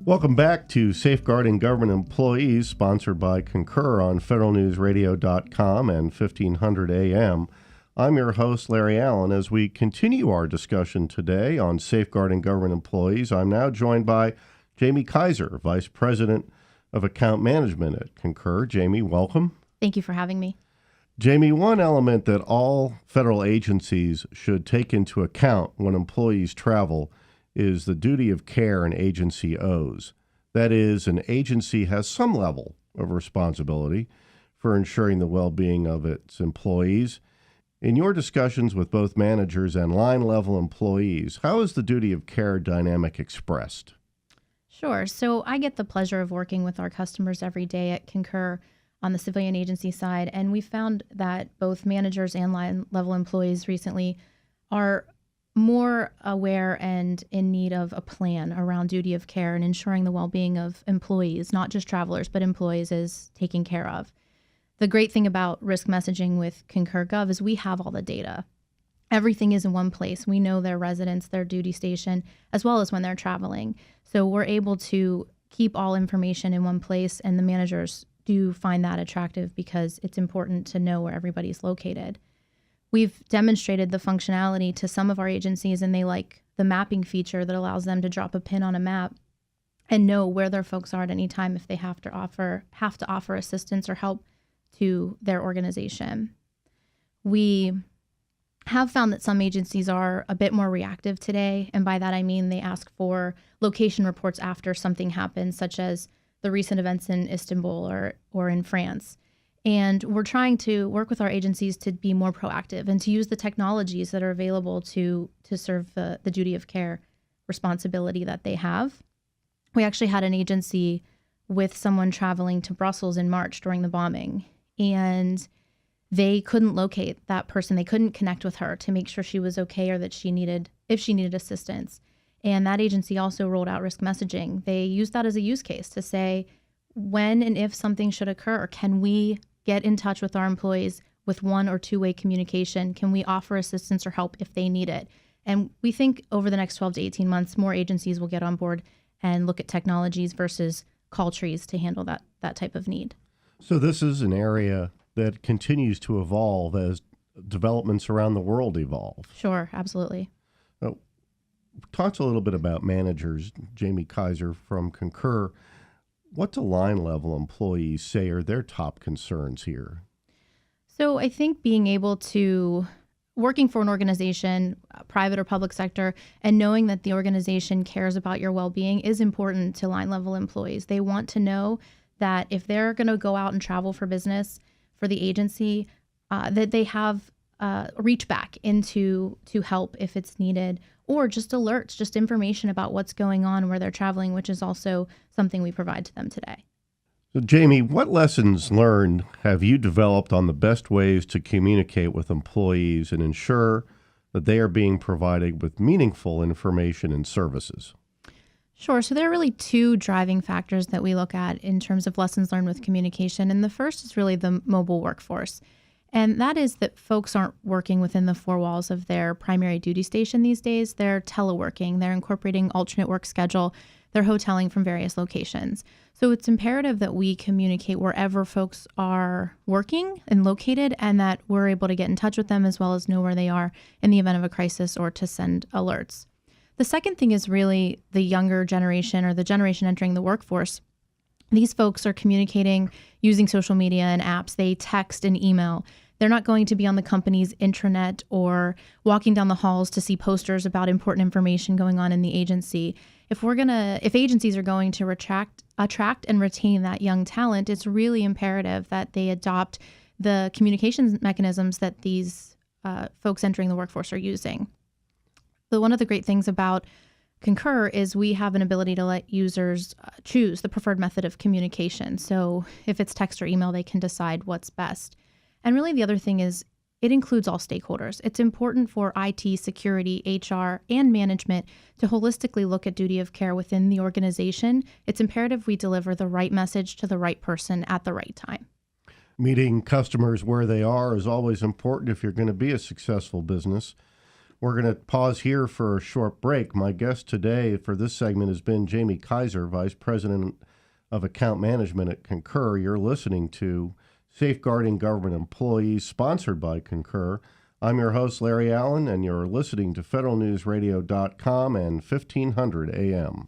Welcome back to Safeguarding Government Employees, sponsored by Concur on federalnewsradio.com and 1500 AM. I'm your host, Larry Allen. As we continue our discussion today on safeguarding government employees, I'm now joined by Jamie Kiser, Vice President of Account Management at Concur. Jamie, welcome. Thank you for having me. Jamie, one element that all federal agencies should take into account when employees travel is the duty of care an agency owes. That is, an agency has some level of responsibility for ensuring the well-being of its employees. In your discussions with both managers and line-level employees, how is the duty of care dynamic expressed? Sure. So I get the pleasure of working with our customers every day at Concur on the civilian agency side, and we found that both managers and line-level employees recently are more aware and in need of a plan around duty of care and ensuring the well-being of employees, not just travelers, but employees is taken care of. The great thing about risk messaging with Concur Gov is we have all the data. Everything is in one place. We know their residence, their duty station, as well as when they're traveling. So we're able to keep all information in one place, and the managers do find that attractive because it's important to know where everybody's located. We've demonstrated the functionality to some of our agencies, and they like the mapping feature that allows them to drop a pin on a map and know where their folks are at any time if they have to offer assistance or help to their organization. We have found that some agencies are a bit more reactive today, and by that I mean they ask for location reports after something happens, such as the recent events in Istanbul or in France. And we're trying to work with our agencies to be more proactive and to use the technologies that are available to serve the duty of care responsibility that they have. We actually had an agency with someone traveling to Brussels in March during the bombing, and they couldn't locate that person. They couldn't connect with her to make sure she was okay or that if she needed assistance. And that agency also rolled out risk messaging. They used that as a use case to say, when and if something should occur, can we get in touch with our employees with one or two-way communication? Can we offer assistance or help if they need it? And we think over the next 12 to 18 months, more agencies will get on board and look at technologies versus call trees to handle that type of need. So this is an area that continues to evolve as developments around the world evolve. Sure, absolutely. Talk a little bit about managers. Jamie Kiser from Concur. What do line-level employees say are their top concerns here? So I think being able to working for an organization, private or public sector, and knowing that the organization cares about your well-being is important to line-level employees. They want to know that if they're going to go out and travel for business for the agency, that they have reach back into to help if it's needed, or just alerts, just information about what's going on where they're traveling, which is also something we provide to them today. So, Jamie, what lessons learned have you developed on the best ways to communicate with employees and ensure that they are being provided with meaningful information and services? Sure. So there are really two driving factors that we look at in terms of lessons learned with communication. And the first is really the mobile workforce. And that is that folks aren't working within the four walls of their primary duty station these days. They're teleworking. They're incorporating alternate work schedule. They're hoteling from various locations. So it's imperative that we communicate wherever folks are working and located, and that we're able to get in touch with them as well as know where they are in the event of a crisis or to send alerts. The second thing is really the younger generation or the generation entering the workforce. These folks are communicating using social media and apps. They text and email. They're not going to be on the company's intranet or walking down the halls to see posters about important information going on in the agency. If agencies are going to attract and retain that young talent, it's really imperative that they adopt the communications mechanisms that these folks entering the workforce are using. So one of the great things about Concur is we have an ability to let users choose the preferred method of communication. So if it's text or email, they can decide what's best. And really the other thing is it includes all stakeholders. It's important for IT, security, HR, and management to holistically look at duty of care within the organization. It's imperative we deliver the right message to the right person at the right time. Meeting customers where they are is always important if you're going to be a successful business. We're going to pause here for a short break. My guest today for this segment has been Jamie Kiser, Vice President of Account Management at Concur. You're listening to Safeguarding Government Employees, sponsored by Concur. I'm your host, Larry Allen, and you're listening to federalnewsradio.com and 1500 AM.